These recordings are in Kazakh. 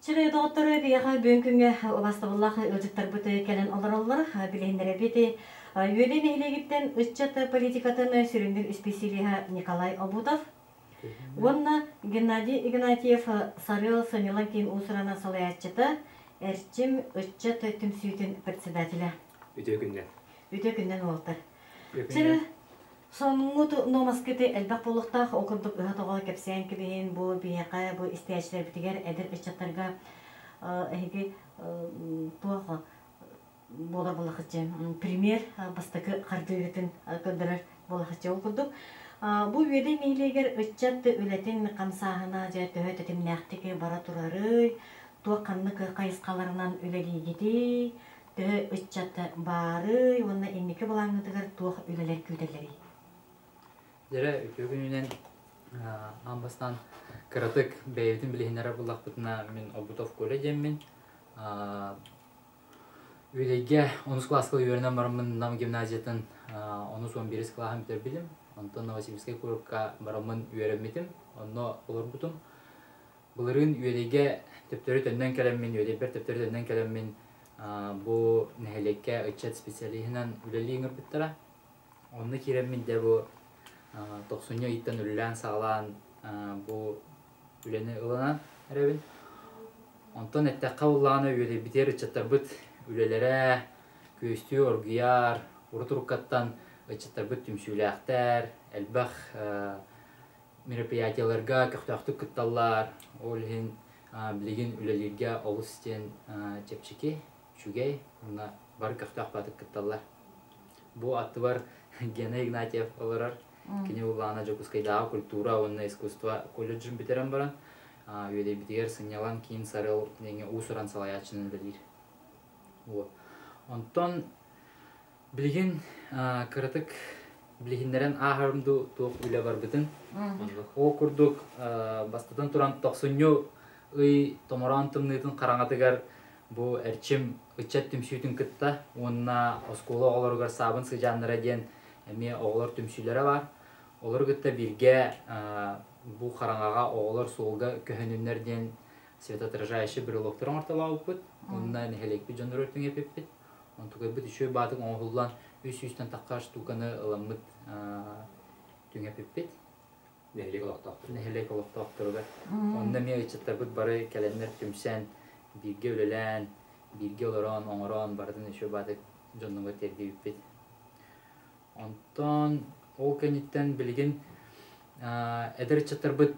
Çırı doğutları biyaha bönkünge obastığıllaq ılcıktар бұты кәлін олар білендері беті. Үйелен ehlegitten ытчаты политикатын сүріндір үспесилиха Николай Обудов. Онна Геннадий Игнатьев сарыл санылан кейін усырана салаятчыты әрчім ытчаты түмсүйетін председателя. Үте күннен олды. Чыры Сонуңут номаскети элбак болуктах окурдук ыхатоға кепсиян кебейін бұл бияқа, бұл истиячтер бітігер әдір үтчаттарға әйгі туаға бола болақытчы. Пример бастықы қардығытын көндірір болақытчы окурдук. Бұл өйді мейлегер үтчатты өлетін қамсағына жа төхөт әтімнәқтігі бара тұрары, туа қаннық қайысқаларынан өлелі кеті, төхі үтчатты бары, онына емекі болаңыдығыр туақ өлелер көйдерлері. Дәрі өкінінен амбастан кыратык бәйбетін білігінері бұлақ бұтына мен Обутов колледжеммен. Өйлеге 10 классқыл үйерінен барымын нам гимназиятын 10-11 клағым бітер білім. Онтан Новосибирскай курокка барымын үйерімметім. Онно олар бұтым. Бұлырын өйлеге төптері төннен кәлеммен, өйлебер төптері төннен кәлеммен бұл нәхелекке үтчат специалихінен үлелі еңір біттіра. Онны кереммен де бұл 90 иттен үлілән сағалан бұл үлені ұлынан әрәбін. Онтан әттәққа ұллағаны үлі бітер үтчаттар бұт үлелері көсті оргияр, ұры-тұрыққаттан үтчаттар бұт түмсүйлі әқтәр, әлбәқ мероприятияларға көқтақтық күтталар, олығын білеген үлелерге олыстен чепчеке, шүгей, бар көқтақ батық күтталар. Бұл атты бар Гена Игнатьев оларар. Кене улана жокускайдағы культура, онна искусство колледжін бітерен баран. Өйде бітігер сыңнялан кейін сарыл денге усыран салаячының білір. Онтон білген кырытык білгендерін ағырымды туық үлі бар бітін. О күрдік бастыдан тұран 90 үй томаран тымнытын қараңатығар бұл әрчім үтчат түмсүйдің күтті. Онна осколы оларығар сабын сыжанлары ден әме оғылар түмсүйлері бар. Олар күтті бірге бұл қараңаға оғылар солға көхінімдерден светотражайшы бір лоқтырын орталау бұд. Онына нәхелек бі жондар өртің епеп бід. Онтығы бұд үші батық оғылдан үс-үстен таққаш тұқаны ыламыд түң епеп бід. Нәхелек олықтақтырығы. Онына мен үтчаттар бұд бары кәлемдер түмсен бірге өлелән, бірге оларан, оңыран бардың үші батық жоныңға терге бід. Онтан ол кәнеттен білген әдір чаттар бұд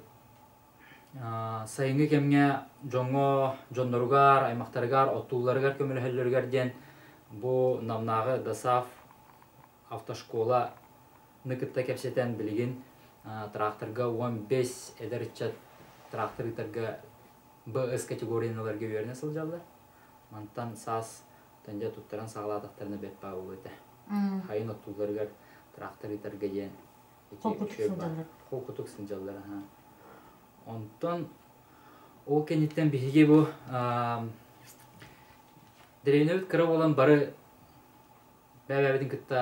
сайыңы кемге жоңы, жонларығар, аймақтарығар, оттуларығар, көмілі ден бұл намнағы Дасав автошкола нұқытта кәпсетен білген тракторға 15 әдір чат тракторытарға БС категорияналарға өріне сылжалды. Онтан сас тәнде тұттаран сағаладықтарына бет бағы өті. Хайын оттуларығар тракторитарға ден қолқытық сынжалдар. Онтан ол кәнеттен бігеге бұл дәрейінөбіт кірі olan бары бәбәбідің күтті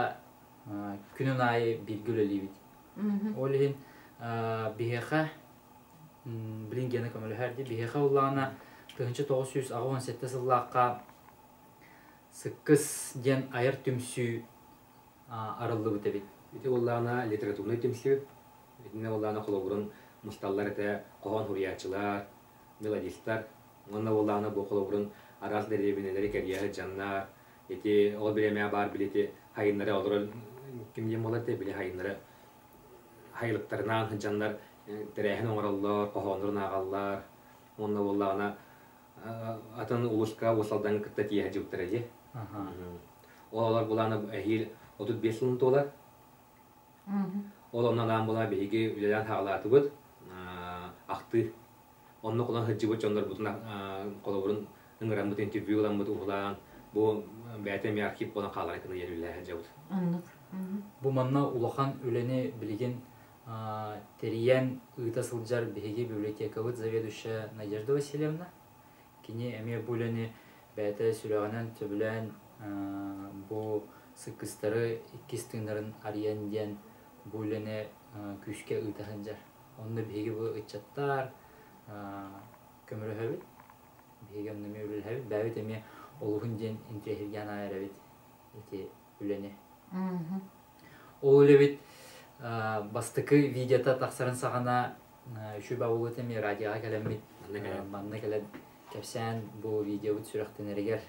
күнін айы білгілі бейді. Ол ең бігеға білін гені көмілі әрді бігеға олағына 1997 сыллаққа сыққыз ден айыр түмсүй арылды бұты бейді. Үті олағына литературный түмсүй, үтіне олағына қолығырын мұсталлар әті қоған хуриячылар, мелодистар. Онна олағына бұл қолығырын арас дәребінелері кәрияғы жаннар, еті ол білемея бар білеті хайынлары олырын кімден болады біле хайынлары хайлықтарынан жаннар тәрәхін оңыралылар, қоғанырын ағалар. Онна олағына атын ұлышқа осалдан күтті тие жүктір әде. Олар бұланы әйел 35 жылын толар. Ол оннан бұла бейге үлелен тағалаты бұд. Ақты. Онны қолан хүджі бұд жондар бұтына қолығырын ыңыран бұд интервью ғылан бұд ұғылан. Бұл бәйтен мен архив болан қалар әкіні ер үлелі әжі бұд. Бұл манна ұлақан үлені білген териян ұйта сылджар бейге библиотека бұд заведущая Надежда Васильевна. Кені әме бұл үлені бәйті сүліғанан төбілен бұл сыққыстары иккістіңдерін ариян ден бұл үлені күшке ұйтағын жар. Онны бейге бұл ұйтчаттар көмірі хөбіт. Беге оннаме үлелһәбит, бәбит эме олуһун ден интехирген айрабит. Эти үлене. Ол үлебит бастыкы видеота тақсарын сағана үші бауылы теме радиоға кәлеммит. Манны кәлем кәпсән бұл видео бұт сүрәқтенерігер.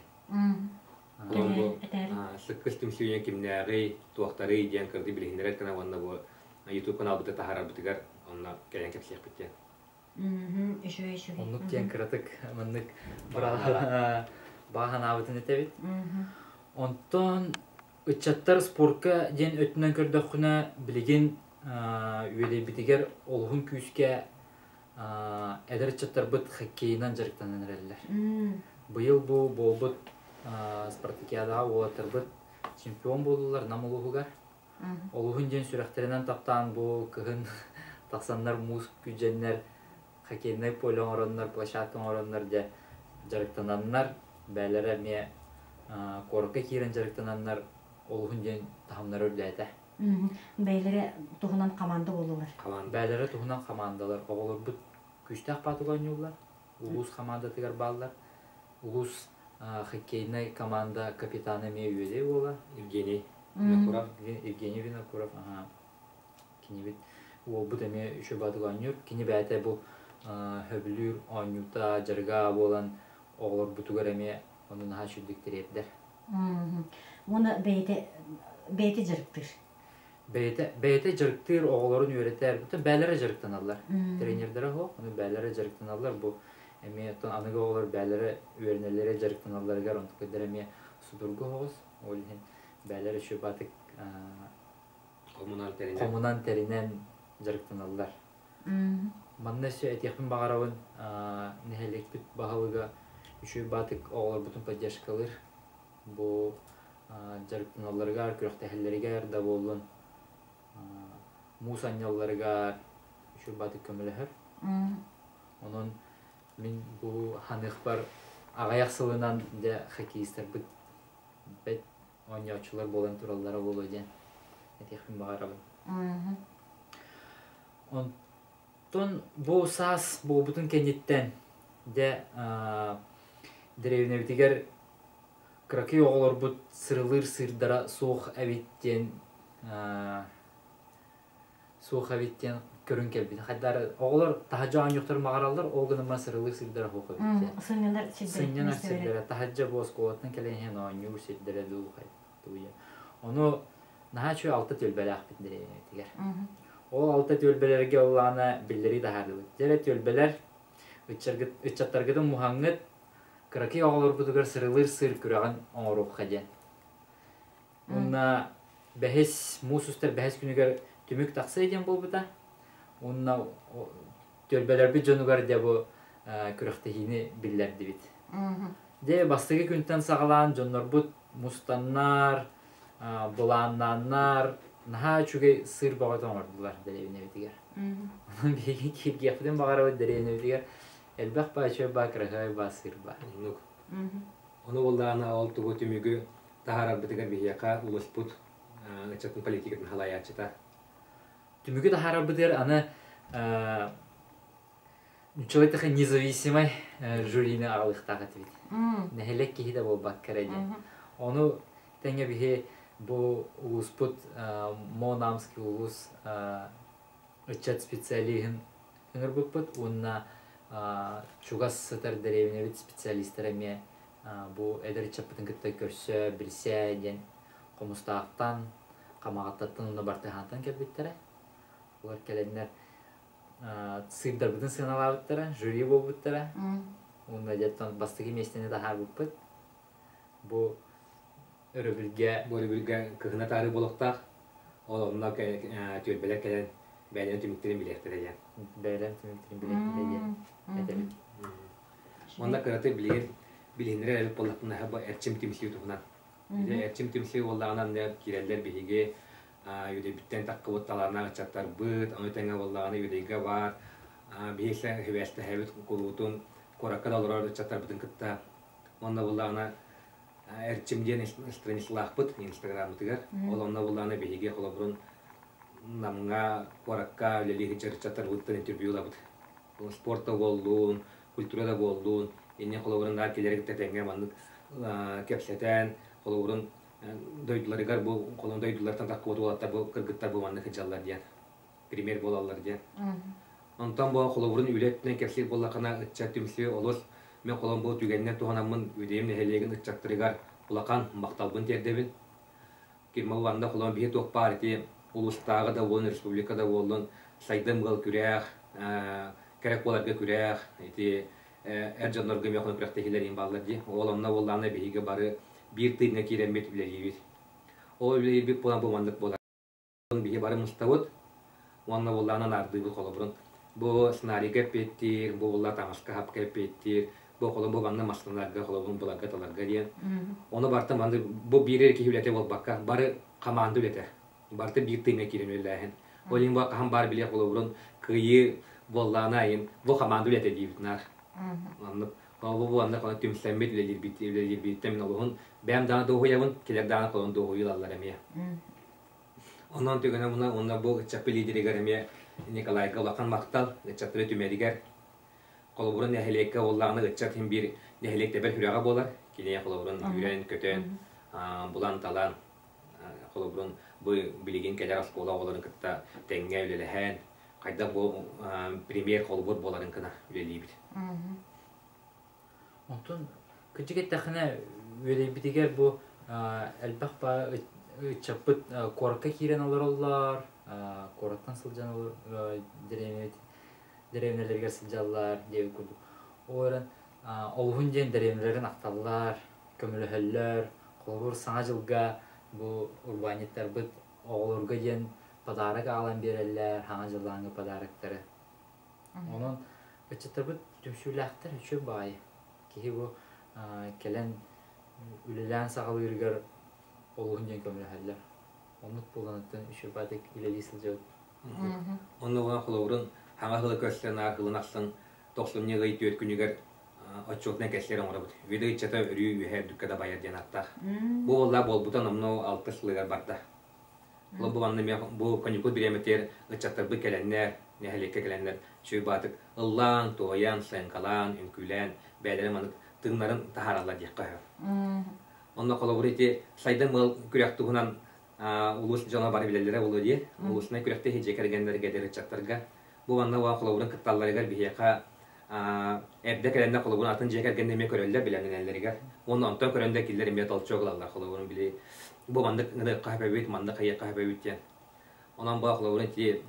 Сыккыс түмсүйен кимнәғи туақтары идеян кырды білгендер әткана онна бұл YouTube канал бұты тахарар бұтыгар онна кәлен кәпсек бітті. Оннук тен кыратык маннык баған абытын етебит. Онтон үтчаттар спортка ден өтінен көрдіққына білген үйелей бітігер олғын күйіске әдір үтчаттар бұт хоккейнан жарықтанын әрелілер. Бұйыл бұл бұт спартакиадаға олатыр бұт чемпион болдылар нам олығығар. Олғын ден сүрәқтерінен таптан бұл кығын тақсанлар мұз күдженлер хоккейнай полон оронлар, площадкан оронлар де жарықтананлар бәлері ме корыққа кейрен жарықтананлар олғын ден тағымлар өрләді. Бәйлері тұғынан команда болулар. Бәлері тұғынан командалар. Оғылар бұд күшті ақпатыға ойнылар. Улус команда тігер балылар. Улус хоккейнай команда капитаны ме өйде ола. Евгений Винокуров. Евгений Винокуров. Кенебет. Ол бұд әме үші батыға ойныр. Кене бәйті бұл хөбілір ойнута жарға болан оғылар бұтығар әме onun ha şürdükleri etler. Onu beyti cırıktır. Beyti cırıktır oğulların öğreter. Bütün bellere cırıktan alırlar. Trenerlere o, onu bellere cırıktan alırlar. Bu emiyetten anıga oğullar bellere öğrenelere cırıktan alırlar. Gar onu kadar emiye sudurgu hoğuz. O yüzden bellere şu batık komunan terinen cırıktan alırlar. Manna şu etiyakın bağıravın nehelek bit bağılıga Üçü batık oğlar bütün поддержкалар. Bu жарықтыналарга, күрәктәһелләргә дә булын. Мусанялларга üçü batık köмеләһәр. Onun min bu hanık бар агаяк сылынан да хоккеисттер бит oynaучылар болан тураллары болу дигән. Әтәхмин багарабы. Онтон бу сас бу бүтүн кенеттен де Древневитигер краки оғылар бұд сырылыр сырдара соқ әветтен көрін келбейді. Қайдары оғылар тахаджа анюқтар мағаралар, оғыныма сырылыр сырдара хоқ әветтен. Сыннянар сырдара, тахаджа боз қолаттың кәлейхен аню сырдара дұл қайды. Оны наға чөй алты төлбәлі ақпет Древневитигер. Ол алты төлбәлерге оланы білдері дағардылы. Дәрі төлбәлер үтчаттарғыдың мұхаңғыд Краки оғылар бұдығар сырылыр сыр күраған оңыруқ қаден. Онна бәхес, мұсыстар бәхес күнігер түмік тақса еден бұл бұда. Онна төлбәлер бүт жонығар де бұл күріқтігіні білдерді бит. Де бастығы күнттен сағалан жонлар бұд мұстаннар, бұланнаннар, наға чүге сыр бағыт оңырдылар дәревіне бітігер. Оның бейген кейіпке яқыден бағар өт дәревіне бітігер. Elbaq başa bakrağay basır ba. Onu oldağına oldu bu tümügü taharar bitigar bihiyaka ulusput çatın politikatın halayatçıta. Tümügü taharar bitir ana Человек независимый жюрийный ağlıqtağı tibit. Nehelek ki de bu bakkaradı. Onu tenge bihe bu ulusput Монамский улус öçet spesialihin hıngırbıpıt onunla Чугас сытар деревневит специалистерами bu эдер чапытын кытта көрсө, билсе ден комустаактан, камагаттаттан уна бартыхантан келбиттере. Олар келеннер сыйдарбытын сыналабыттара, жюри болбуттара. Уна деттон бастыгы местене да харбыппыт. Бу өрөбүлгө кыгына тары болуктак. Ол онна төлбөлөр келен бәйлен түмүктөрүн билектер экен. Бәйлен түмүктөрүн билектер экен. Onda karate bilinir elbet bollakına heba erçim timsili tuğunan. Erçim timsili bollağından ne kireller biligi yüde bitten takı bottalarına açatlar bıt, anıtanga bollağına yüdeyge var. Bihekler heveste hevet kulutun korakka dalırlar açatlar bıtın kıtta. Onda bollağına erçim diyen istranislah bıt Instagram'ı tıgar. Onda bollağına biligi kolaburun namga korakka leli hıçar açatlar bıttan interviewla bıt. Sporta bolluğun, kulturada bolluğun, Инне холоврундар келерик тетенге маннык кепсетен холоврун дойдуларыгар бу колон дойдулардан такка болаттар бу кыргыттар бу маннык жаллар диен. Пример болалар диен. Онтан бу холоврун үлеттен кепсет боллакана ытча түмсү олос мен колон бу түгенне туганамын үдем нехелеген ытчактырыгар булакан макталбын тердебин. Кирмалванда холон бие токпар ди улустагы да болон республикада болон сайдым гыл күрәх керек боларга күрәх эти эрҗаннарга мякын практикалар баллар ди. Олонна болланы биге бары бир тыйна киремет билебиз. Ол билебиз булан булмандык болар. Биге бары мустабыт. Онна болланы нарды холобрун. Бу сценарийге петтир, бу болла тамашка хапка петтир. Бу холон бу банна масланарга холобрун буларга таларга ди. Оны бартан банды бу бирер кихилете болбакка бары команда үлете. Барты бир тыйна киремелләһен. Олин бу кам бар биле холобрун кыйы болланы айын бу команда үлете дибитнар. Анны бу анда кана түмсәмбет лелер биттә мен алган бәм дана доһуявын келер дана колон доһуйлалар эмия. Оннан төгенә моны онда бу чапы лидеригәр эмия Николай Галакан мактал чатры түмәдигәр колобурын нәһелеккә олларны чат һәм бир нәһелектә бер хүрәгә булар. Килә колобурын үрән көтән булан талан колобурын бу билеген кәләр школа оларын кытта тәңгә үлеләһән кайда бу премьер колобур буларын кына үлелибит. Онтон күчигет тахына үлебитигер бу әлбәх ба чапыт корка кирен аларлар, кораттан сылжан деревнелерге сылжалар деп күрдүк. Орын олгун ден деревнелерин акталлар, көмөлөһөллөр, колбур саңа жылга бу урбаниттер бит оголорго ден подарок алан береллер, хаңа жыллаңы подароктары. Онун өчөтөр бит түмшүләхтер үчө бай. Кихи бу келен үлелән сагалыргар олгун ден көмөлөһөллөр. Онут булганытын үчө бадык илелисил жок. Оннуга холоврун хаңа хылы көстен аркылын аксын 90-га 4 күнүгөр отчетна кеслерин орабыт. Видео чата үрүү үһэ дүккада баяр ден аттар. Бу болла болбутан амно 6 сылыгар барда. Бу банны мен бу коньюкт биреметер чаттар бу келеннер, нехелекке келеннер, чүй батык ыллан, тоян, сенкалан, үнкүлен, бәлерин маны тыңнарын тахаралар дикка. Онда колобурити сайдан мыл күрәктүгүнан улус жана бары билелере болу ди. Улусна күрәкте хеҗе кергәннәргә дә чаттарга. Бу анда ва колобурын кытталларга бияка эбдә келәндә колобурын атын җәкәр гәндә ме көрәлләр биләнәләргә. Оны антан көрәндә килләр металл чоглалар колобурын биле. Бу анда гына кахбәбит, манда кая кахбәбит. Онан ба колобурын ти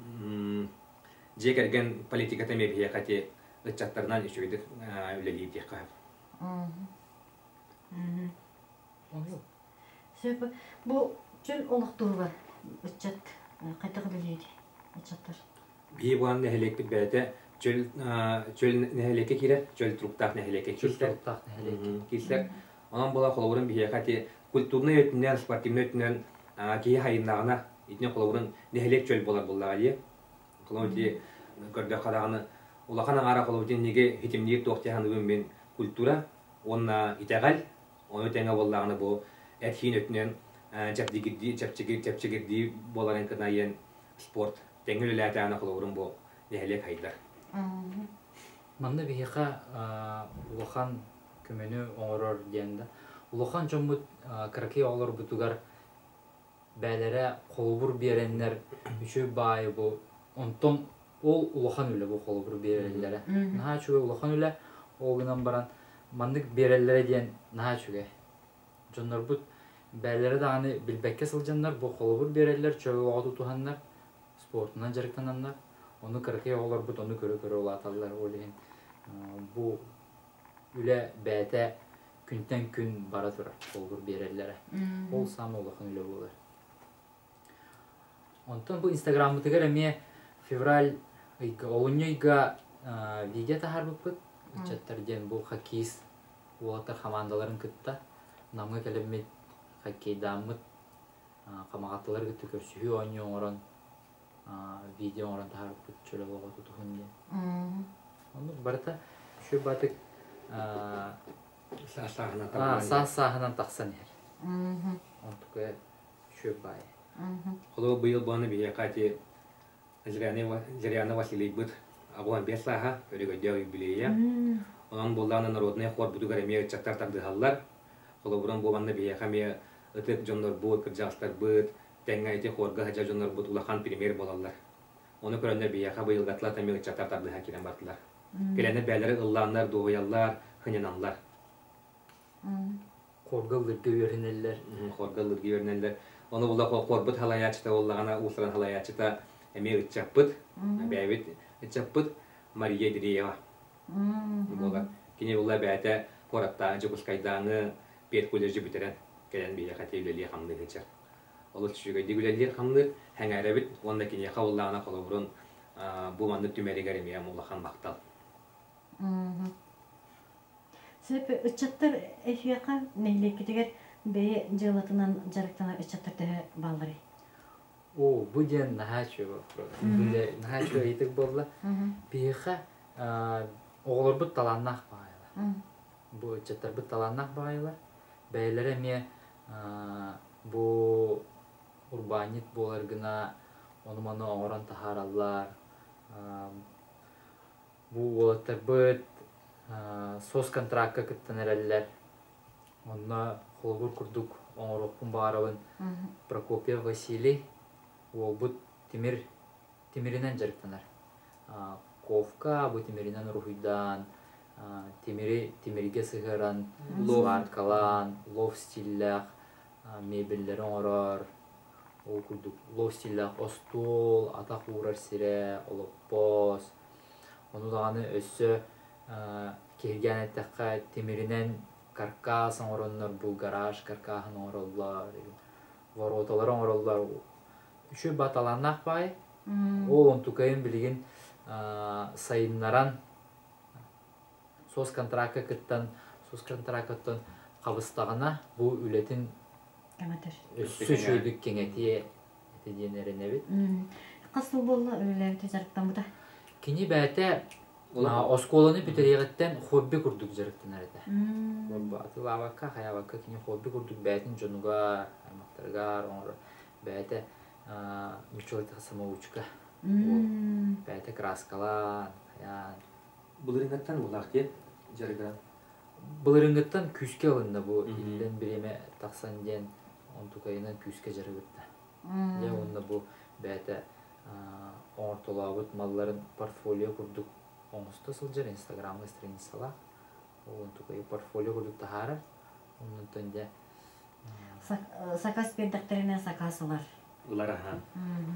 җәкәргән политиката ме бияка ти чаттардан ишүдек үлелип ди кахб. Сөп бу чөл олуктуга үчөт кайтага биледи. Үчөттөр. Би бу анда хелекти бәдә чөл нәһелеккә кирә, чөл труктак нәһелеккә килсәк. Онан була холоврын бияка ти культурный өтүннән, спортивный өтүннән ки хайыннагына итне холоврын нәһелек чөл булар буллар ди. Колонти көрдө караганы улакана ара холовдин неге хитимдик токтяганы мен культура онна итегал оны теңе боллаганы бу этхин өтүннән чапчыгырди боларын кынаен спорт теңелеләтә аны холоврын бу нәһелек хайдар. Манда бияка улахан көмөнү оңорор дигәндә. Улахан жомбут кыракый олор бутугар бәләре колбур береннәр үчө бай бу. Онтон ол улахан үле бу колбур береннәре. Наһа чуга улахан үле огынан баран мандык берелләре дигән наһа чуга. Жоннор бут бәләре да аны билбәккә сылҗаннар бу колбур берелләр чөгә ату туһаннар спортунан жарыктананнар. Onu kırkıya olur bu onu körü olatallar olayın. Bu üle bete günden gün bara durar olur birellere. Olsam olakın öyle olur. Ondan bu Instagram'ı tıgara mi fevral oyunyayga video tahar bıpıt. Çattar diyen bu hakis uatar hamandaların kıtta. Namga kelemet hakey damıt kamağatılar gıtı körsühü oynuyor oran. Video orang tahar çöle waktu tuhun dia. Onu berarti şu batık sah-sahnan taksan yer. Untuk şu bay. Kalau beliau bana biar kati Zeriana Vasily but, aku ambil saha, jadi kerja beliau ya. Ondan bollarına народный хор буду гаремия чаттар тагдыгаллар. Холобуран бованна бия хаме ытык жоннор бут, кыржастар бут, теңгайти хорга хажа жоннор бут улахан премьер болалар. Оны көрөннөр бия ха быйыл гатла тамия чаттар тагдыга кирен бартылар. Келене бәләре ылланнар, дуяллар, хынянанлар. Коргаллырга үйренеллер. Хоргаллырга үйренеллер. Оны була корбут халаячта оллагана усран халаячта эме ытчаппыт, бәйбит ытчаппыт Мария Дреева. Була кине була бәйте коратта жыбыскайдаңы пет колледжи битерен келен бия хатевлели хамны гычар. Олы түшүгө дигүлелер хамны хәңәрәбит, онда кине хавыллагана колобурун бу манны түмәригәремия мулахан бактал. Сөп ычаттар эфияка нейлекетигер бе жылатынан жарыктана ычаттар балдары. О, бу ден нахачу. Биле нахачу итек болла. Биха оғлар бут таланнах байла. Бу ычаттар бут таланнах байла. Бәйләре ме бу урбанит болар гына оны-маны оңоран тахараллар. Бу олаттар бут сос контрактка кыттаныраллар. Онна холгур курдук оңорокпун баарабын Прокопьев Василий ол бут темиринен жарыктанар. Ковка бу темиринен рухуйдан, темирге сыгыран, аркалан, лов стиллях, мебеллер оңорор. Ол курдук лов стиллях остол, атак урар сире, олоппос. Onu dağını össü kirgen ettekka temirinen karkas oranlar bu garaj karkahın orallar varotalar orallar şu batalannak bay o on tukayın bilgin sayınlaran sos kontrakattan kabıstağına bu ületin össü şöydük kengetiye etediğinlerine bit. Kasıl bolla öyle ticaretten bu da. Kini bәте осколаны битерегеттен хобби курдук жарыктанарда. Хобби атылавакка, хаявакка кини хобби курдук бәтин жонуга, аймактарга, оңор бәте мучойта самоучка. Бәте краскалан, хаян. Булырынгаттан булакте жарыга. Булырынгаттан күскә алында бу илден биреме таксан ден онтукайынан күскә жарыгытта. Я онда бу бәте Ортолабыт малларын портфолио курдук оңусты сылжар инстаграмга страницала. Ол тукай портфолио курдук тахара. Онун төнде сакас бендактерине сакасылар. Улар ха.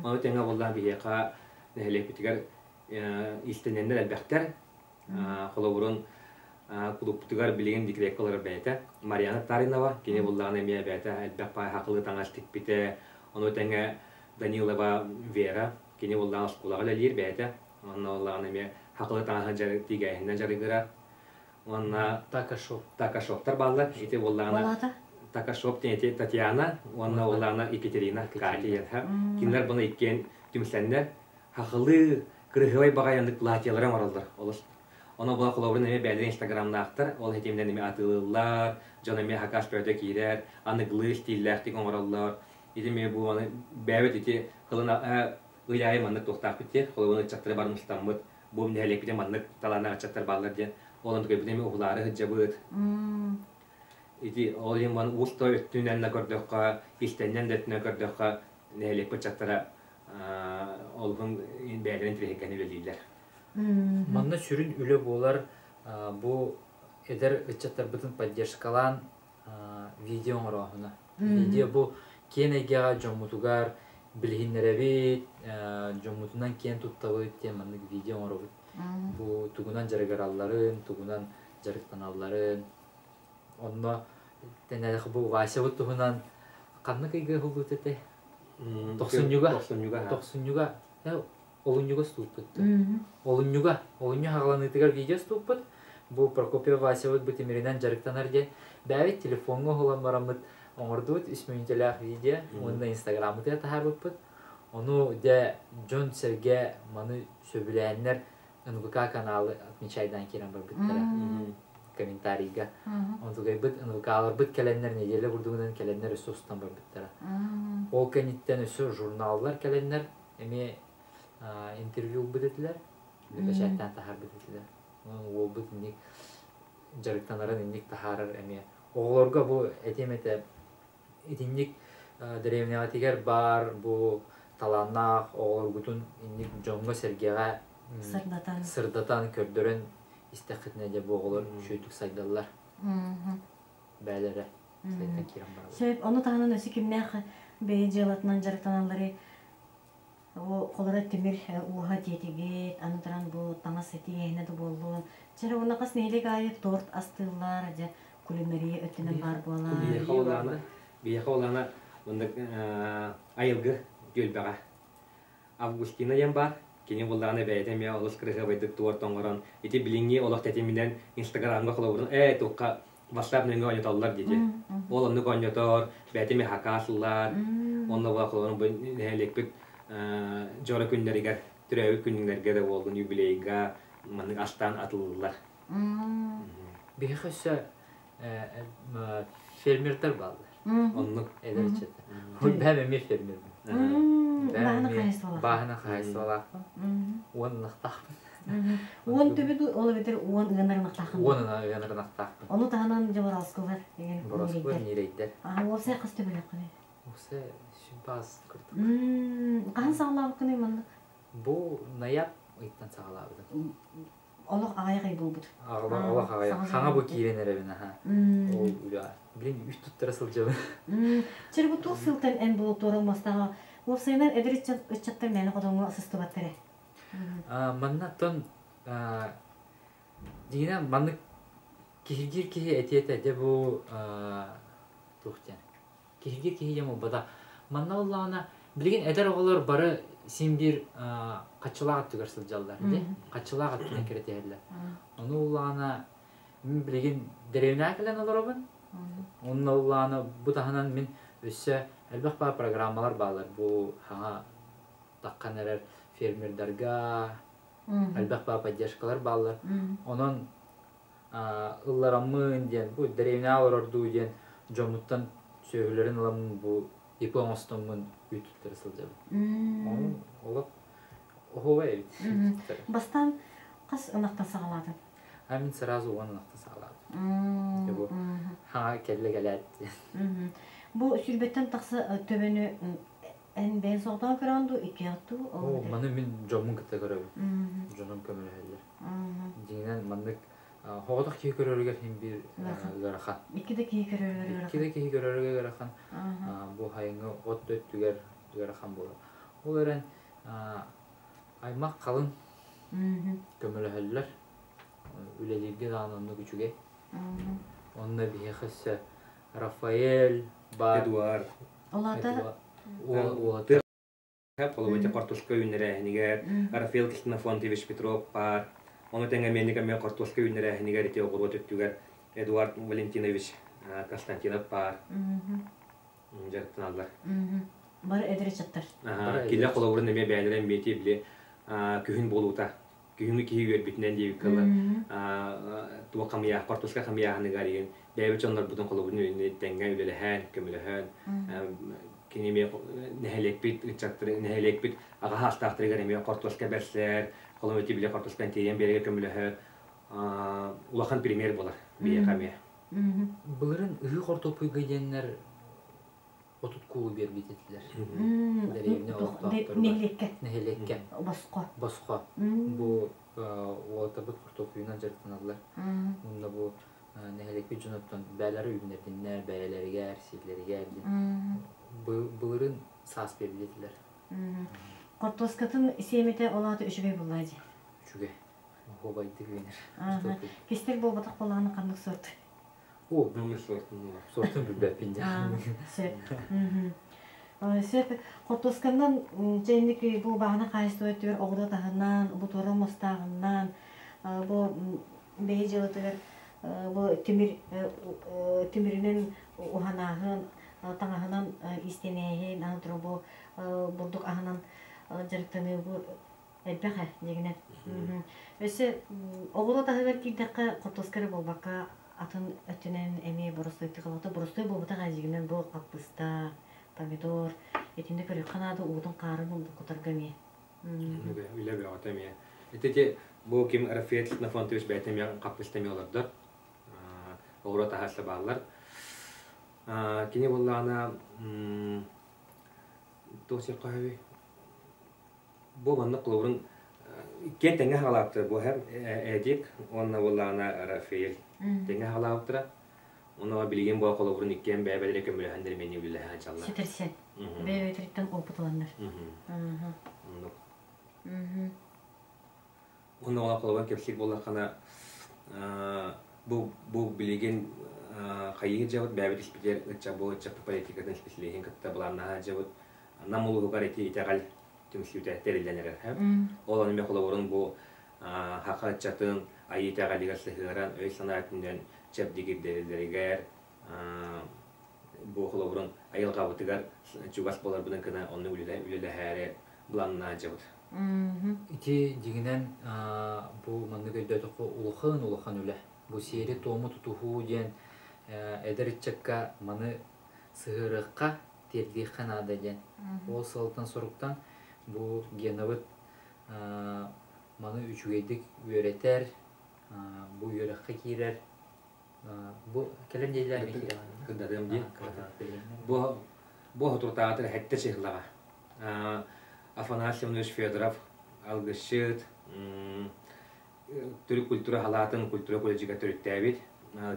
Аны теңе булдан бияка нелек битигер истенендер әлбәттер. Холобурун клубтыгар билеген дикреколар бәйте. Марьяна Таринова кине булдан эмия бәйте әлбәт пай хакылы таңаштык бите. Аны теңе Данилова Вера кине булдан школага лир бәйте. Аны Аллаһын эме хакылы таңаштык жары тигәһеннән жарыгыра. Аны Такашовтар баллар ите булдан Такашов тенете Татьяна, онна Олана Екатерина Катя. Кинлер буны иккен түмсәннәр хакылы кырыгай багаянлык платьялары маралдар. Олыс. Аны була кулабырын эме бәле Инстаграмда актар, ол хетемдән эме атылылар, җаны хакаш пәрдә кирәр, аны глы стилләр тик маралдар. Идеме бу аны бәвет ите кылына ыяй манны тохтак бите, кулабыны чаттыры бармыстан бит. Бу нәлек бите манны талана чаттыр баллар дигән. Олан түгә бидеме углары хҗабыт. Ити олиман устой өттүнән көрдөккә, истәннән дәтнә көрдөккә нәлек чаттыра олгын бәйләрен тирәкәне белиләр. Манна сүрүн үле булар бу эдер чаттар бутын поддержкалан видео рахына. Видео бу кенегә жомутугар билһиннәрәбит, жомутунан кен туттабы теманы видео рабыт. Бу тугунан жарыгаралларын, тугунан жарыктаналларын онна тенелек бу васыбыт тугунан канны кайгы хулут эте. 90-юга. Олуньюга ступпыт. Олуньюга хагаланытыгар видео ступпыт. Бу Прокопьев Васябыт бу темиринен жарыктанар ден. Бәвет телефонга холан барамыт оңордут 3 минутлах видео. Онда Инстаграмда тахарбыт. Ону де Джон Серге маны сөбүләннәр НВК каналы отмечайдан кирен бар биттер. Комментарийга. Он тугай бит НВКлар бит келеннер неделе бурдугунан келеннер өсөстан бар биттер. Ол кенеттен өсө журналлар келеннер эми интервью битетлер. Бешәттән тахар битетлер. Ол бит ник жарыктанарын инник тахарар эме. Оголорго бу этемете итинник древняга тигер бар бу таланнах оголоргутун инник жонго сергега сырдатан көрдөрөн истекитне де боголор шөйтүк сайдаллар. Бәлере сайдан кирен бар. Сөп оны тагынан өсү кимнах бей жылатынан жарыктаналары о колора темир уха тетиге анытыран бу таңа сетигене де болду. Жара унакас нелек айып торт астылар же кулинария өтүнөн бар болар. Бия холана мындык айылгы гөлбага. Августина ям бар. Кини булданы бәйтем я олыс кырыга байдык туар тоңгорон. Ити билинги олох тетиминен Инстаграмга колобурун тука WhatsApp нөңгө ойноталлар диде. Ол онны ойнотор, бәйтеме хакасылар. Онны була колобурун бу нелек жора күндерге, түрәү күндерге де болдун юбилейга мындык астан атылдылар. Бехөсө фермердер балдар. Онны эдерчет. Ул бәме фермер. Бахана хайсалак. Оннактак. Он төбү ол бетер он гынарнактак. Онна гынарнактак. Оны тагынан жабаралскылар деген. Бороспор нирейдер. Ол сай кыз төбөлөк кыны. Осе шимпас кырдык. Кан саглап кыны мында. Бу наяп ыйттан сагалабыды. Олох агай болбут. Олох агай. Хана бу киренеребин аха. Ол уля. Блин, үч туттарасыл жабы. Чер бу тусылтан эн болуп туралмастага. Ол сайнан эдеричен ычаттар мени кодоңго асыстыбаттыр. Манна тон дигина манны кихиргир кихи этиете де бу тухтен. Кихиргир кихи яму бада. Манна Аллахына билген эдер оголор бары син бир качылага түгөрсүл жалдар, де. Качылага түнө керетерлер. Оны Аллахына мен билген деревня келен олорбун. Оны Аллахына бу таханан мен өссө элбек бар программалар балар. Бу хана такканер фермердерге элбек бар поддержкалар балар. Онон ылларамын ден бу деревня орорду ден жомуттан сөйлөрүн аламын бу дипломостомун үтүттөр сылжабы. Олоп оховай. Бастан кас ынакта сагалады. Мен сразу он ынакта сагалады. Бу ха келле келет. Бу сүрбеттен таксы төбөнү эн бен согдан кыранду ики атту. О, маны мен жомун кете көрөбү. Жомун көмөлөһөлөр. Дигинен мандык хогодок ки көрөргө хем бир гарахан. Икиде ки көрөргө. Икиде ки көрөргө гарахан. Бу хайыңы от өттүгөр гарахан болот. Ол эрен аймак калын көмөлөһөлөр. Үлелерге дананны күчүгө. Онна бихесе Рафаэль, Эдуард. Олата Олата. Половите картошка юнерехнигер, Рафаэль Кристинафонтович Петров бар. Оны теңе мен картошка юнерехнигер ите огорот өттүгөр. Эдуард Валентинович Константинов бар. Жактыналар. Бар эдеречаттар. Киле колобурун неме бәйлерен бети биле күһүн болута. Күһүн кийгөр битнен дейик кала. Туа камия картошка камияны гарыгын. Бәйбе чонлар бутун колобурун үйүнө теңге үлелеһен, көмөлөһөн. Кинеме нехелек бит, чактыр нехелек бит. Ага хастактырга неме картошка берсер, колобути биле картошка тиен берге көмөлөһөн. Улахан пример болар. Бие камия. Буларын ыгы картопуй гыйденнер отут кулу бербитетилер. Нехелекке. Боско. Бу отабыт картопуйнан жартыналар. Мында бу нехелекке жонуптан бәйләре үйүнөрдүннөр, бәйләргә, әрсийләргә. Буларын сас бербитетилер. Картоскатын семете олаты үшүгөй буллайды. Үшүгөй. Хобайды генер. Кестер болбатак болганы кандык сорт. О, бул Сортун билбеппин. Сөп картоскандан жайники бул багана кайсы өтөр огда тагынан, бу торон мостагынан, бу бейжелетер, бу тимиринен уханахын, таңахынан истенейин, антро бу бурдук ахынан жарыктаны бу элбеха дегенен. Өсө огда тагыр кийдекке картоскары болбакка атын өтүнен эми боростой тыгылаты боростой болбута газигинен бу капуста, помидор, этинде көрүк канады уудун карын болду котаргами. Үле бе атамия. Этете бу ким Рафаэль Кристинафонтович бәйтем я капуста мелордор. Оғыра тахасы бағылар. Кені боллағына тоқсер қағаби. Бұл маңны қылығырын кен тәңе қалаптыр. Бұл әр әдек, онына боллағына Рафаэль тәңе қалаптыра. Онына білген бұл қылығырын ikкен бәбәлері көмілі мені білі әчалар. Сетерсен. Бәбәлерден опытыландар. Оны ола қылығын кепсек боллақана бұл білеген қайығы жауыт бәбіт іспетер ұтча бұл ұтчақты политикатын іспеселеген күтті бұларына жауыт намылы ғығар еті етеғал түмсілуті әттерілденер. Ол анымен қылығырын бұл хақа ұтчатын айы етеғалиға сығыран өй сана әтінден чәп дегердерілдерігер бұл қылығырын айыл қабытығар чугас болар бұдан кіна оны үлілі әрі бұланына жауыт. Ити дегенен бұл манны көйдөті улахан үлі. Бұл сері тому тұтуху ден әдірітчекка маны сығырыққа тердейқан ада ден. Ол сылтан сұрықтан бұл геновыт маны үчугейдік өретер, бұл өріққа кейрер. Бұл кәлем дейлер ме кейрер? Күндадым дей. Бұл отыртағатыр әттір шеғылаға. Афанасьевич Федоров, алгышыт, түрік культура халатын, культура колледжиға түріктәбет.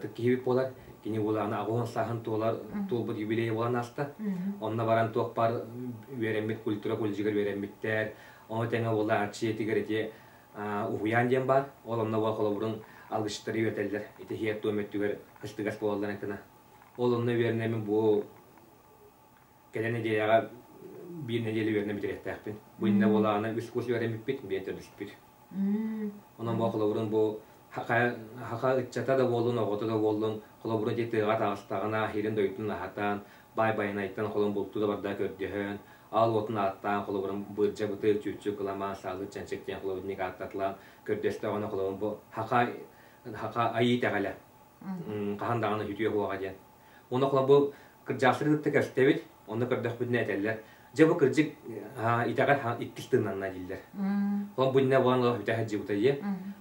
Тіккейбет болар, кені олағына ағуын сағын толбыт юбилей болан аста. Онына баран тоқ бар верембет, культура колледжиға верембеттер. Оны тәңі олы арчы етігер ете ұхуян ден бар. Ол онына уақылы бұрын алгышыттары өтелдер. Еті хиетті өметтігер қыстығас болалдан әкіна. Ол онына верінемін бұл кәлені дейяға bir nedeli verine bitirettəqbin. Bu inne olağına üst kurs veremip bit, biyete düşüp bit. Ondan bu akılavrın bu haka ıtçata da bolun, oğutu da bolun, kılavrın jettiğat ağыстағына ahirin döytün ahatan, bay-bayın ayttan kılın bultu da barda kördüğün, al otun attan kılavrın bırca bıtı çürçü kılama, sağlı çançekten kılavrın nik attatla, kördeste ona kılavrın bu haka ayı təqələ, qahandağını hütüye huağa diyen. Ona kılavrın bu kırcasırı tık əstəbit, onu kördək bütünə etəller. Jabı kırcık itaqat ittistığınanna diller. Onun bununla olanlar hütəh cıbıtayı.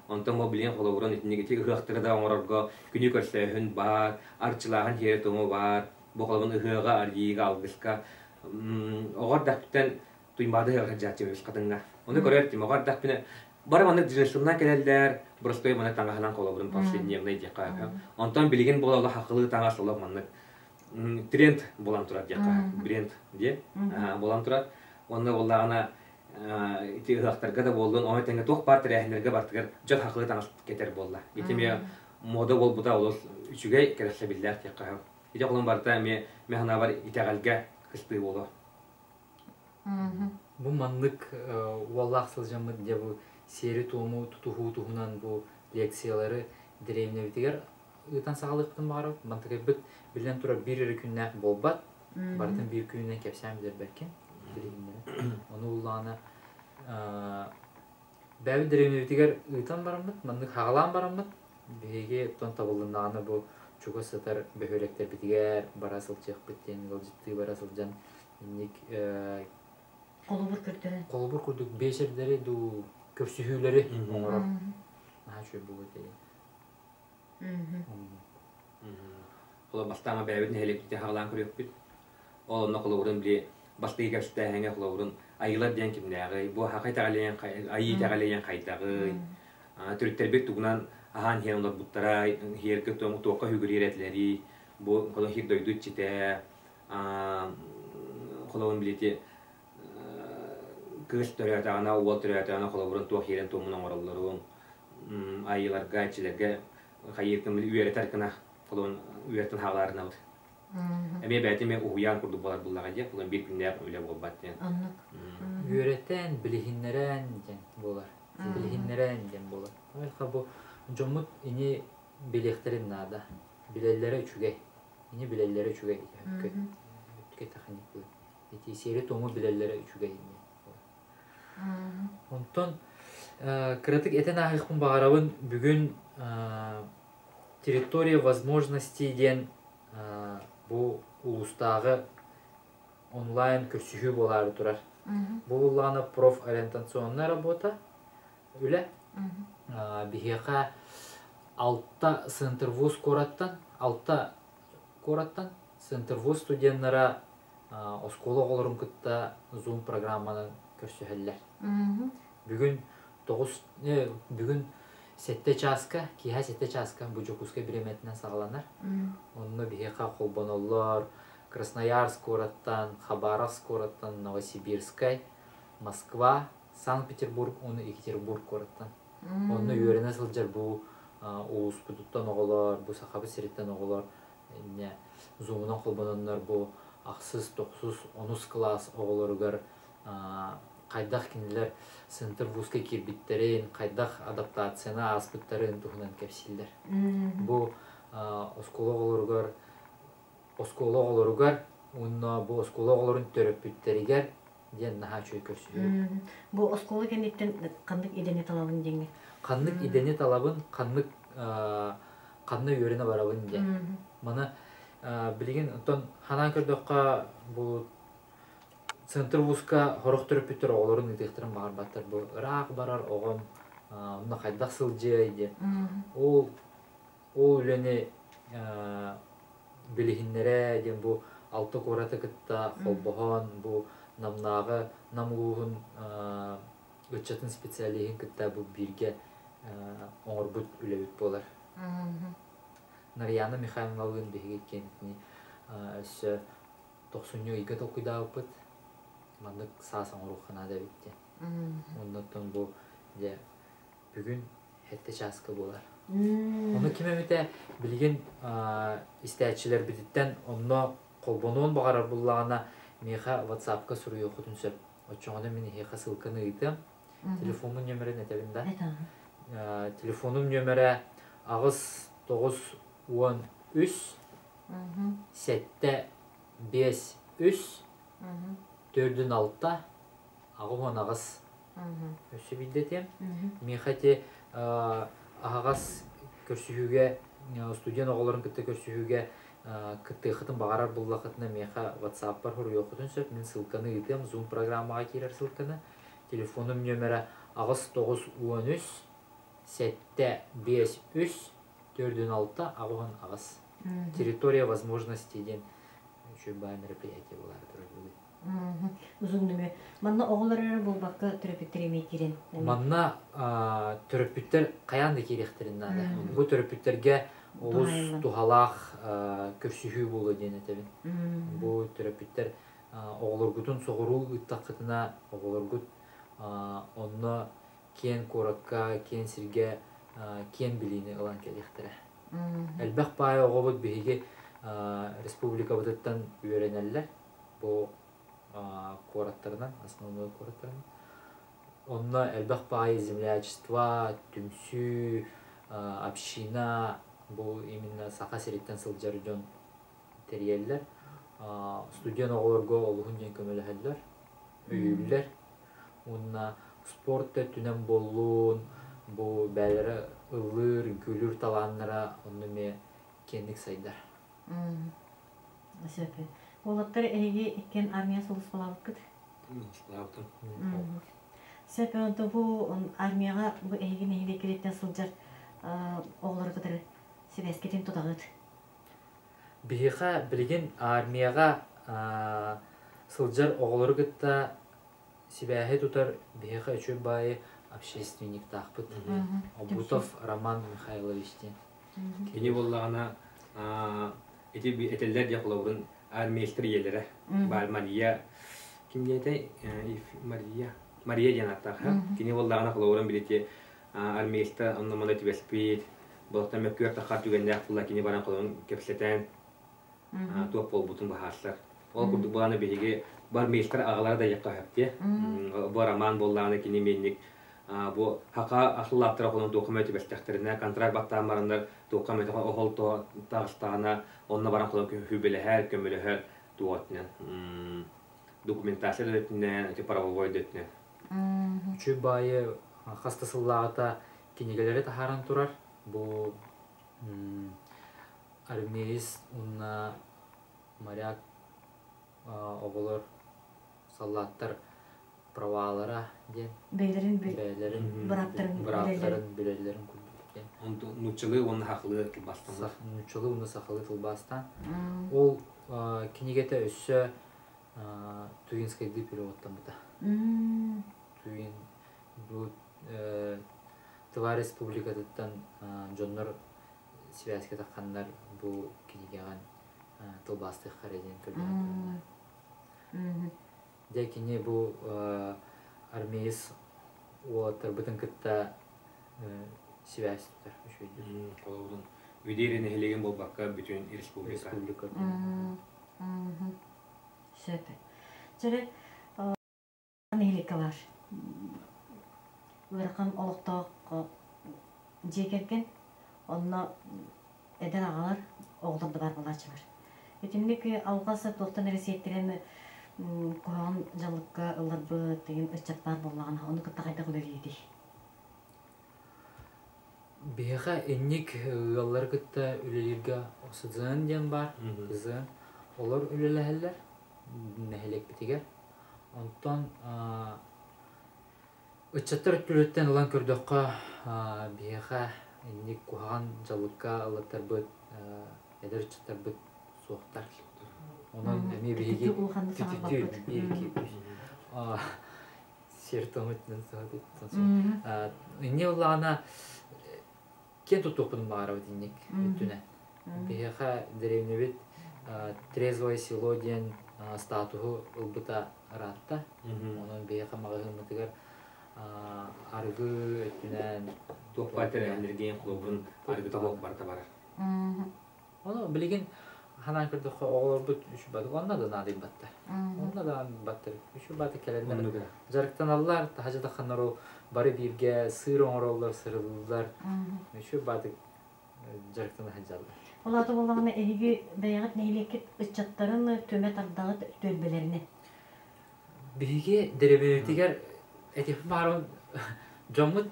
Ondan o bilen kolaboran etindeki ıhıqtırı da onlarga günü körsəhün var, arçılağın heri tomu var, bu kolabın ıhıqa, argiyiga, algıska. Oğar daqbitten tuymadı hıqı jatçımız qadınga. Onu görerdim, oğar daqbine barım anı dinasından kelellər, burası mana tangahlan kolaboran последневный deqa. Ondan bilgin bu Allah haqılı tanga solaq manlık. Trend bolan turar deqa. Brand de. Bolan turar. Onda bollağına iti ıhaqtarga da boldun, onu tenge toq part rəhnerge bartıgar jat haqılı tanga keter bolla. Etime moda bol buda olur üçüge kerese billər deqa. Ite qolun barta me hana var itaqalga qıstığı bolu. Bu manlık vallах sılcamı de bu seri tomu tutuhunan bu leksiyaları direyimine bitiger ıtan sağlıqtın bağırı mantıqı bit bilen tura bir günne bolbat barıtın bir gününden kepsem bilir belki onu ullağına bəvi direyimine bitiger ıtan baramıt manlık hağalan baramıt bege ton tabılındağını bu çuga satar behölekler bitiger barasıl çek bitten yol ciddi barasılcan nik Kolubur kurduk beşerleri du köpsühüleri onlara. Aha şöyle bu dedi. Ola bastama bəvit nehelekti hağlan kurup bit. Ola koluburun bile bastı köpsüte henge koluburun ayılar diyen kimleri bu haqay tağalayan ayı tağalayan kaytağı. Türkler bit tuğunan ahan her onlar buttara her kötü toqa hügüriretleri bu kolun hir doydu çite kolun bileti kız törətəğına, oğul törətəğına qolaburun toq yerin toğunan orallarım. Ayılarga, içilərga, xayirkin bil üyərətərkina qolun üyərtin hağlarına var. Əmə bəyətime uğuyan kurdu bolar bullağa diye, qolun bir gündə yapın öyle bolbat diyen. Üyərətən, bilihinlərən diyen bolar. Bilihinlərən diyen bolar. Ayqa bu, jomut ini bilekterin nada. Bilellere üçüge. Ini bilellere üçüge. Ütke taxanik bu. Eti seri tomu bilellere üçüge. Ondan kritik eten ahıqın bağırabın bugün территория возможностей ден bu ulustağı онлайн kürsühü boları durar. Bu ulana профориентационная работа öyle. Biheqa Altta sınırvuz korаттан sınırvuz студенттара оскола олорун кытта Zoom программаны көрсөһөллөр. Бүгүн сетте часка, киһа сетте часка бужукуска биреметинен сагаланар. Онно биһиха колбоноллор Красноярск кораттан, Хабаровск кораттан, Новосибирскай, Москва, Санкт-Петербург, оны Екатеринбург кораттан. Онно үйөрүнө сылжар бу уус путуттан оголор, бу сахабы сириттен оголор, Zoom'dan колбононнор бу аксыз, токсуз, 10 класс оголоругар кайдах кинилер сынтыр вузга кирбиттерин, кайдах адаптацияна аспыттарын тухунан кепсиллер. Бу оскологолоругар, унна бу оскологолорун төрөпүттеригер ден наха чөй көрсүлөр. Бу осколо кенеттен кандык идене талабын деңе. Кандык идене талабын, кандык канны үйөрүнө барабын де. Мана билген онтон ханан көрдөкка бу центр вузга хорох төрөпүттөр оголорун идехтерин багарбаттар. Бу ырак барар огом, онна кайдак сылжы иде. Ол үлени билихиннере ден бу алты кораты кытта холбохон, бу намнагы намгуун өчөтүн специалиин кытта бу бирге оңорбут үлебит болар. Нарьяна Михайловна биһиги кентни өссө 92 окуйдаапыт. Мандык саасан урухана да битти. Оннотон бу де бүгүн хетте часка болар. Оны кимемите билген истәчилер бититтен онно колбонуун багарар буллагана меха WhatsApp-ка суруу окутун сөп. Очоңда мен хеха ссылканы ыйтым. Телефонун нөмерин этебинда. Телефонун нөмере агыс 913 7 5 3 4-6 агын агыс өсү билдетем. Мехате агас көрсүгүгө студент оголорун кытта көрсүгүгө кытты хытын багарар буллакытына меха WhatsApp бар хуру окутун сөп мен ссылканы ыйтым. Zoom программага кирер ссылканы. Телефонум нөмере агыс 913 7 5 3 4-6 агын агыс. Территория возможностей ден любое мероприятие булар. Uzun nüme. Manna oğulları bulbakka töröpüttер emey кирен. Манна төрөпүттер каянды керектерин нада. Бу төрөпүттерге олус тухалах көрсүхүү болу ден этебин. Бу төрөпүттер оголоргутун согуруу ыттакытына оголоргут онно кен коракка, кен сирге, кен билини ылан керектере. Элбэх пай оголот биһиги республика бытыттан үйренеллер. Бу кораттарынан, основной кораттарынан. Онна элбэх пай землячество, түмсү, община, бу именно сака сериттен сылжар жон терьеллер. Студент оголорго олухун ден көмөлөһөллөр, үйүллер. Онна спортта түнен болуун, бу бәлері ылыр, күлүр таланнара оннуме кендик сайдар. Сөпе. Олаттар эги экен армия солус балабыт кыт. Сөпе онто бу армияга бу эги нехиле кереттен сылжар оголор кытыры себескетин тутагыт. Биһиха билген армияга сылжар оголор кытта себәһе тутар биһиха үчү бай общественник тахпыт. Обутов Роман Михайлович. Кини боллагана этеллер якылабын армияльтер елере. Бар Мария кимдете Мария Янатта. Кини боллагана кылабын билете армияльтер аннамана тибеспит. Болтан мөккөр тахар түгендә кылла кини баран кылын кепсетен. Туап болбутун бахаслар. Ол курдук буланы биһиге бар мейлтер агалар да якка хапте. Бу Роман боллагана кини менник бу хака ахлаттыра колун документи бестехтерине контракт баттамарындар документи оголто тагыстана онна баран колун хүбелехер көмөлөхөр туотнен документация дөтнен эти правовой дөтнен үчү байы хастасыллагата кинегелери тахаран турар бу армиист унна моряк оголор саллаттар правалара ден Бейлерин быраттарын билелерин күлдүкен. нучылы он хақлы бастым. Нучылы уны сақылы тылбастан. Ол кенегеті өссі Тугинскайды переводтан бұда. Тугин бұл Тыва республикадыттан жоннор связьке таққандар бұл кенегеған тылбастық қарайден көрден. Де кене бұл армейс олаттар бұтын кітта связь тұтар. Қолауырын өдерін әлеген бұл баққа бүтін республика. Сөпі. Жәрі нелікі бар. Өріқан олықтақ жекерген, онына әден ағалар оғылырды бар болачы бар. Өтімдік алғасы тоқтан әресеттерін қоған жалыққа ұлар бұд деген үстчат бар болмаған, оны күтті қайда құлы дейді. Беға әннік ұлар күтті үлелерге осыдзын ден бар, қызын. Олар үлеләһәлләр, нәһелек бітігер. Онтан үтчаттар өттілеттен ұлан көрдіққа беға әннік қоған жалыққа ұлаттар бұд, әдір үтчаттар бұд соқтар. Onun emeği bilgi tütü sertometnin sadet. Ne olana ken tutupun mağara dinlik bütüne. Biha derevnevit Трезвое село ден статуhu ылбыта ратта. Onun biha мағылмытыгар аргы өтүнен Тоқпатыр әндерген клубын аргы табақ барта барар. Onu bilgin Hanan kırdık oğlar bu şu batı onda da nadir battı. Onda da battı. Şu batı kelenler. Jarıktan allar hacı da kanlar o bari birge sığır oğurlar sırıldılar. Şu batı jarıktan hacı allar. Ola da olağına eği beyağıt neyleket ıçatların tömet ardağı tölbelerini. Birge derebelertiger etip marun camut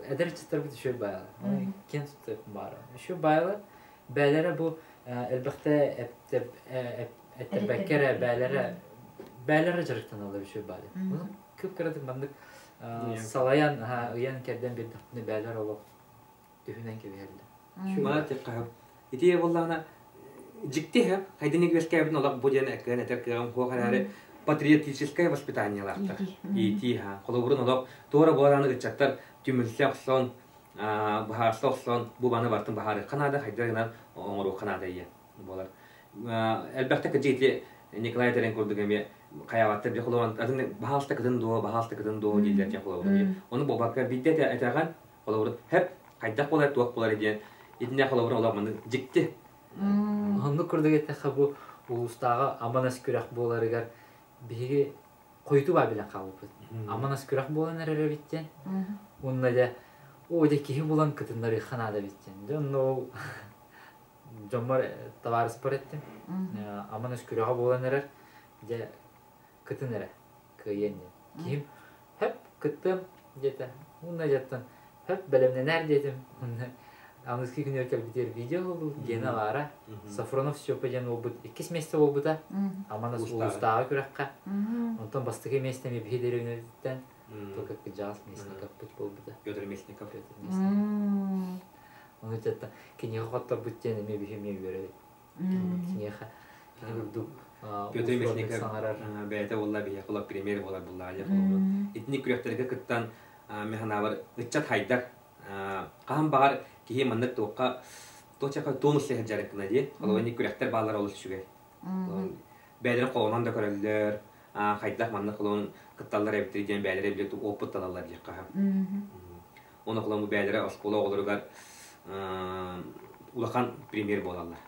eder ıçatlar bir düşüyor bayağı. Ken tutup marun. Şu bayağı beylere bu elbette ettebekkere beylere jarıktan alır bir şey bari. Küp kırdık bandık salayan uyan kerden bir dapını beyler olup dühünen gibi geldi. Bana tekrar. İtiye vallahi ciddi hep. Haydi ne güzel olak bu diyene ekran eterken bu kadar patriotik воспитанияларда. İti ha. Kolorun olak doğru boğanı geçecekler. Tümülsek son baharlıq son bu bana bartın baharı. Kanada haydırlar oğru Kanada iyi. Bolar. Elbette ki ciddi Nikolay Terenko'da gibi kayavatlar bir kolon adını baharlıkta kadın doğu diyorlar ya kolon. Onu bu bakar bir de eterken kolon hep haydak bolar tuğak bolar diye. İdine kolon olak bana ciddi. Onu kurduk ettiği bu ulustağı amanas kürek bolarıgar biri koydu var bile kalıp. Amanas kürek bolanlar bitten. Onunla da o da ki bulan kadınları Kanada bitten. Onu Jomar tavar spor ettim. Amanas kürek bolanlar de kadınlara kıyın. Kim hep kıttım yeter. Onunla yattım. Hep belemne neredeydim. Anlıski gün örkel biter video oldu. Gene vara. Safronov Stепаjan oldu. 2 месяца oldu da. Amanas ulustağı kürekka. Ondan bastığı mesleği bir hederevnedikten. Только кыджас Мясников путь oldu da. Петр Мясников. Onu chatta kiniye hatta bütçeni mi bihimi göre. Kiniye gördük. Петр Мясников. Beyte vallahi bir yakala premier bolar bullaha ya. Etnik küreklerge kıttan mehanavar ıçat haydar. Qaham bağır ki mandık toqa toçaka tonus seherjarıkına diye. Qalawani kürekler bağlar olur şugay. Beylerin qoğunan da körələr. Haydak mandık qalawın qıttallar evtirgen beylere bile oput dalallar diye qaham. Onu qalan bu beylere askola olurgar ulaqan premier bolarlar.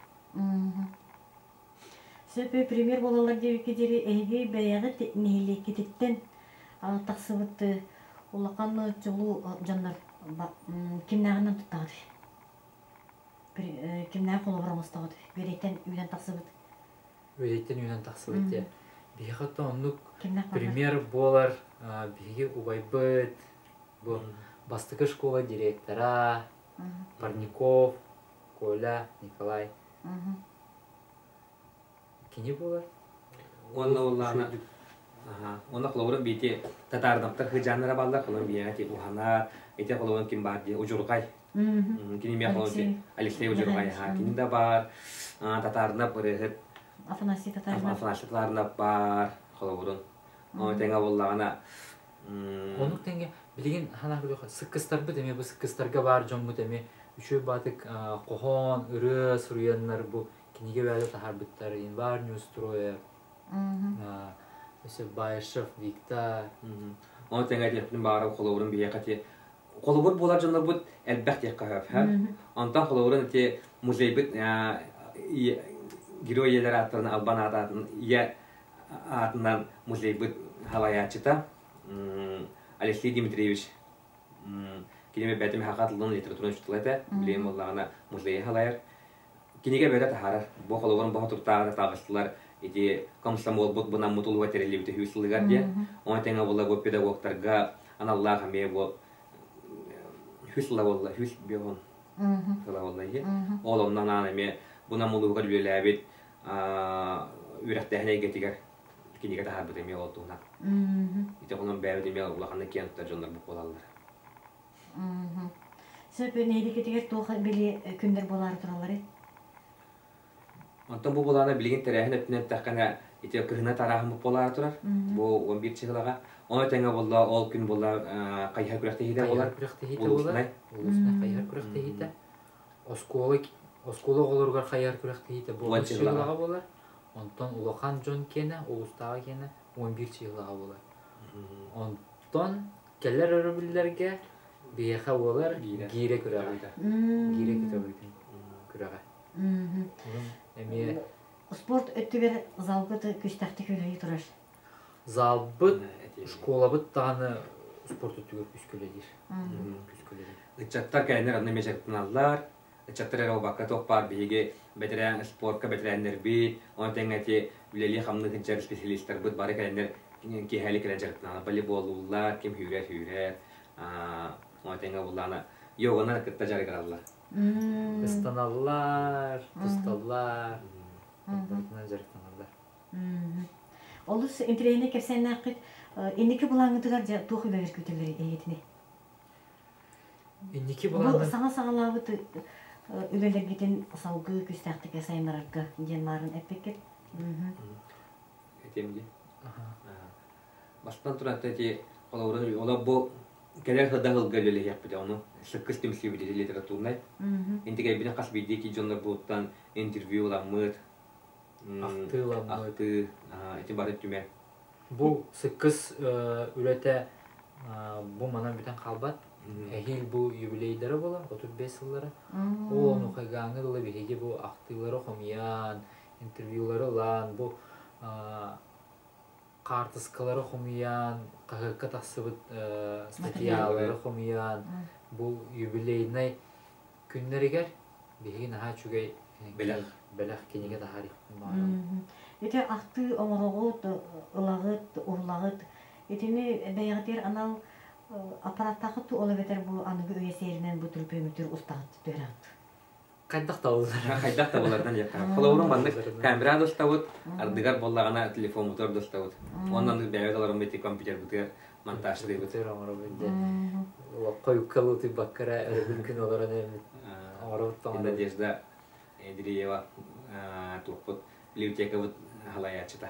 Söpe premier bolarlar diye kederi eği beyağı neyle keditten taqsıbıttı ulaqan çolu canlar kimnağından tutardı. Kimnağ kolu vuramastığı Börekten üyden taqsıbıt. Börekten üyden taqsıbıt diye. Bir hatta onluk premier bolar bir ubaybıt bu bastıkı şkola direktora Parnikov, Kola, Nikolay. Kini bolar? Onunla ollağına Ona kolorun biti tatarnaptar hıcanlara ballar kolorun biya ti uhana ite kolorun kim var diye ucurgay. Kini mi kolorun ti Alexey ucurgay ha kini de var tatarnap böyle Afanasi Tatarnap. Afanasi Tatarnap var kolorun. O tenga bollana Onu tenge bilgin hana böyle sıkkıstar bu demi bu sıkkıstarga var jon bu demi üçü batık kohon ırı suruyanlar bu kinige böyle tahar bitler in var news stroyer. Mesela Bayashov Viktor. Onu tenga diyelim bağırıp kolorun biya kati kolor bolar jonlar bu elbette yakahaf ha. Ondan kolorun ti muzeybit giroyeler atlarını Alban atın ya atından muzeybit halayatçıta Alexey Dmitrievich кинеме бәтеме хакатлын литератураны чутлайта билем боллагына музей халайыр кинеге бәдә тахара бу хологон бу туртагы тагыслар ити комсомол бут буна мутул ватерли бите хүслыгар дия он теңа болла бу педагогтарга аналлага ме бу хүсла болла хүс бион кала болла ие олоннан аны буна мулугар билебит үрәттәһне гетигер кинеге тахар бите ме олтуна ити онун бәбиде ме улаганы кенттер жондар бу болалар. Сөпе нейді кетігер тоға білі күндер болары тұралары? Онтан бұл болағына білген тәрәхін өттінен таққана ете күхіна тарахын бұл болары тұрар. Бұл 11 чығылаға. Оны тәңі болла, ол күн болла қайхар күрәқті хейді болар. Қайхар күрәқті хейді болар. Олысына қайхар күрәқті хейді. Осколы олырғар қайхар күрәқті хейді. Бұл 10 чығылаға болар. Онтан Улахан Джон кені, Олыстағы кені 11 чығылаға болар. Онтан келер өрі Бияха олар гире күрәгә. Гире күрәгә. Спорт өттігер залбыт күстәқті көлі тұраш? Залбыт, школабыт тағаны спорт өттігер күскөледер. Үтчаттар кәлінер адына мешектін аллар. Үтчаттар әрі баққа тоқпар бейге бәтірән спортқа бәтірәнлер бейт. Оны тәңәте үлелі қамны күнчар специалисттар бұд бары кәлінер кейхәлі кәлін жақтын ала. Волейбол ұллар, кем хүрер. Оны тәңі бұлланы йоғына күтті жары қаралар. Ыстаналар, тұсталар. Бұлтынан жарықтаналар. Олыс интерейіне кепсәйін ақыт, енекі бұлаңыдығар тоқы бәвер көтелері әйетіне? Енекі бұлаңы... Бұл саңа-саңалауыты үлелер кетен сауғы күстәқтіке сайынларыққа денмарын әппекет? Әтемге. Бастан тұратын әте қолауырын ола бұл Келер хыда хылга леле яппыда оны сыккыс темсли биде литературнай. Интегай бине кас биде ки жондар буттан интервью ламыт. Акты эти бары түмә. Бу сыккыс үләтә бу манан битен калбат. Эхил бу юбилейдары була 35 еллары. О ну кайгаңы биге бу актылары хомиян, интервьюлары лан бу Картыскалары хомиян, қағыққа тақсыбыт статьялары хомиян, бұл юбилейнай күннерігер бейгін аға чүгей бәләқ кенеге дағарик. Ете ақты оңырығыт, ылағыт, ұрлағыт, етені бәйғатер анал аппараттағы ту олы бәтер бұл анығы өйесерінен бұл түрпе мүтір ұстағыт дөрағыт. Қайдақ табылар. Қайдақ табылардан яқа. Қолауырын бандық камера достауыт, ардығар боллағана телефон мотор достауыт. Ондан бәйгет аларым бәйті компьютер бұтығар монтаж дейбіт. Бұтығар аңыры бәйді. Қойып қалуты баққара әрі мүмкін оларан әмін. Аңыры бұттан. Надежда Эдриева туқпыт библиотека бұт халаячыта.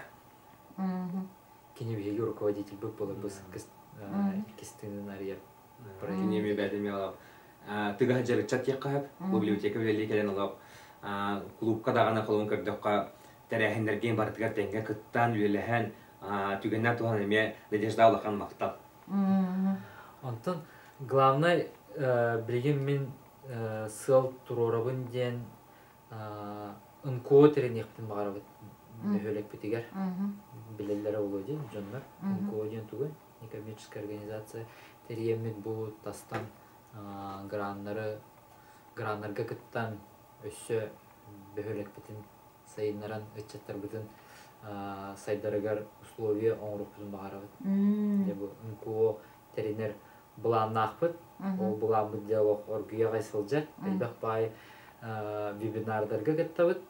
Кене бейге руководитель бұп болы бұс кестіңін ария. Кенеме бәдеме алап. Тыга жарык чат яккап, библиотека белели келен алып, клубка дагана колун кырдыкка тәрәһендерген бартыгар тәңгә кыттан үлеләһән, түгеннәр туган эме Надежда Улахан мактап. Антон главный билген мен сыл турорабын ден НКО теренектен багарабыт. Бөлек битигер. Билелләре улоди, жоннар. НКО ден түгел, некоммерческая организация теремет бу тастан граннарга кыттан өссө бөлек битин сайыннаран өтчеттер битин сайдарыгар условия оңрук битин багарабыт. Дебу НКО теренер буланнахпыт, ол буламыт диалог оргуя гайсылжа, элбек бай вебинардарга кыттабыт.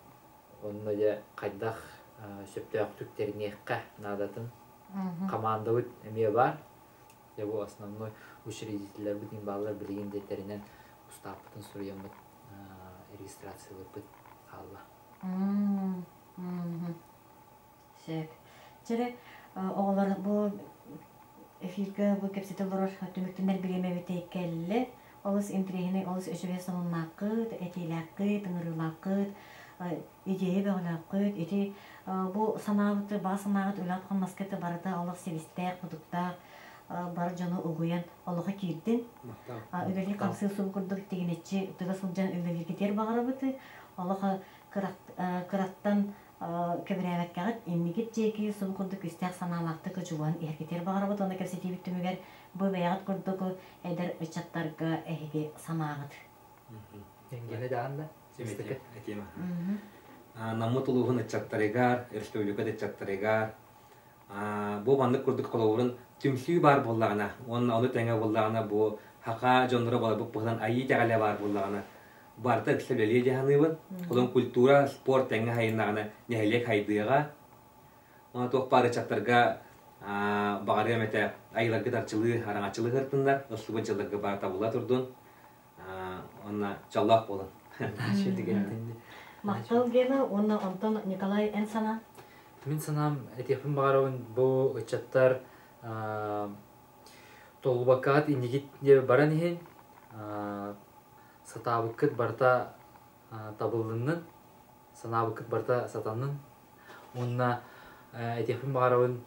Онна де кайдах сөптөк түктеринекка надатын команда бит эме бар. Я бу основной учредитель бит баллар билген детеринен устапытын суруямыт регистрациялы бит алла. Шек. Чere оğlar bu эфирге bu кепсетелер төмөктөнөр биреме бите келле. Олус интригини, олус өшөбе сонуннакыт, этилакыт, тыңырылакыт, идея беглакыт, ити бу санаабыты, ба санаабыт үлат конмаскеты барыта олық себистек, будуктак, бар жону угуян олуға кирдин. Үлели камсы сул курдук дегенечи, тыга сулжан үлели кетер багарабыты, олуға кыраттан көбірәвәккәғыт, иннигит жеки сул курдук үстәк санаалакты көжуан эркетер багарабыт, оны кепсетибит түмүгер bu beyat kurduk eder uçaklarga ehge samağıt. Yengene de anda. Semetim. Ekema. Namutuluğun uçaklarıgar, Respublika uçaklarıgar. Bu bandık kurduk kolorun tümsü var bollağına. Onu tenge bollağına bu haka jonlara bolla bu pıhlan ayı tegale var bollağına. Barta kısabeliye cehanıbın. Kolon kultura, spor tenge hayınlarına nehelek haydığıga. Ona tohbar uçaklarga Bağırıya mete ayılarga tarçılığı, arаңачılığı hırtınlar. Osluban çalığı barta bolla turdun. Ona çallaq bolun. Мактал гена, оны Антон Николай Энсана. Мен санам этепин багарабын бу ычаттар толбакат индигит де баран ихин сатабыкыт барта табылдынын санабыкыт барта сатанын онна этепин багарабын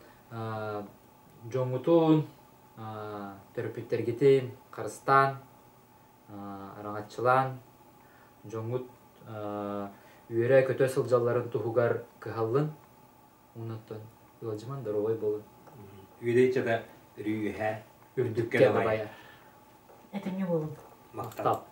жоңутун терапевтергетин Карыстан араңатчылан жоңут үйрә көтө сылжалларын тухугар кыхаллын унаттан илажман даровой болун Үйдейче да рүйе үрдүкке бая Это не было. мактап.